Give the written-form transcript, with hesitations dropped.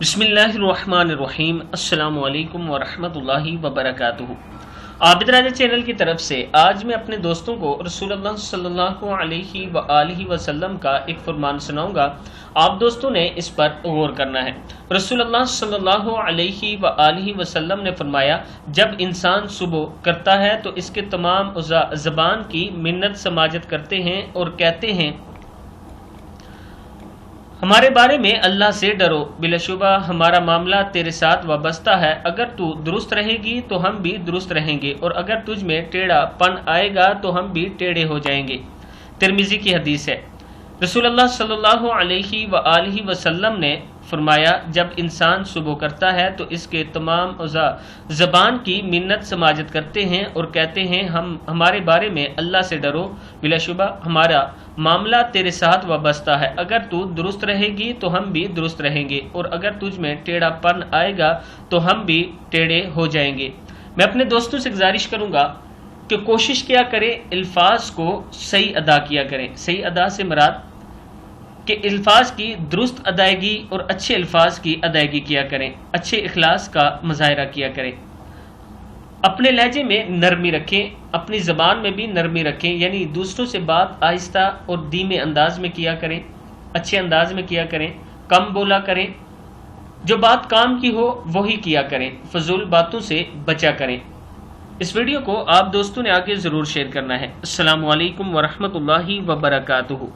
बिस्मिल्लाहिर्रहमानिर्रहीम। अस्सलामु अलैकुम वरहमतुल्लाहि वबरकातुहू। आबिद राजा चैनल की तरफ से आज मैं अपने दोस्तों को रसूलुल्लाह सल्लल्लाहु अलैहि वसल्लम का एक फरमान सुनाऊंगा। आप दोस्तों ने इस पर गौर करना है। रसूलुल्लाह सल्लल्लाहु अलैहि वसल्लम ने फरमाया, जब इंसान सुबह करता है तो इसके तमाम ज़बान की मिन्नत समाजत करते हैं और कहते हैं, हमारे बारे में अल्लाह से डरो, बिलाशुबा हमारा मामला तेरे साथ वाबस्ता है। अगर तू दुरुस्त रहेगी तो हम भी दुरुस्त रहेंगे, और अगर तुझ में टेढ़ापन आएगा तो हम भी टेढ़े हो जाएंगे। तिरमिज़ी की हदीस है। रसूलुल्लाह सल्लल्लाहु अलैहि वसल्लम ने फरमाया, जब इंसान सुबह करता है तो इसके तमाम ज़बान की मिन्नत समाजत करते हैं और कहते हैं, हमारे बारे में अल्लाह से डरो, बिलाशुबा हमारा मामला तेरे साथ वाबस्ता है। अगर तू दुरुस्त रहेगी तो हम भी दुरुस्त रहेंगे, और अगर तुझ में टेढ़ापन आएगा तो हम भी टेढ़े हो जाएंगे। मैं अपने दोस्तों से गुजारिश करूँगा कि कोशिश किया करें अल्फाज को सही अदा किया करें। सही अदा से मुराद कि अल्फाज की दुरुस्त अदायगी और अच्छे अल्फाज की अदायगी किया करें। अच्छे इखलास का मुजाहरा किया करें। अपने लहजे में नरमी रखें, अपनी ज़बान में भी नरमी रखें, यानी दूसरों से बात आहिस्ता और धीमे अंदाज में किया करें, अच्छे अंदाज में किया करें, कम बोला करें, जो बात काम की हो वही किया करें, फजूल बातों से बचा करें। इस वीडियो को आप दोस्तों ने आगे ज़रूर शेयर करना है। अस्सलामु अलैकुम वरहमतुल्लाहि वबरकातुहू।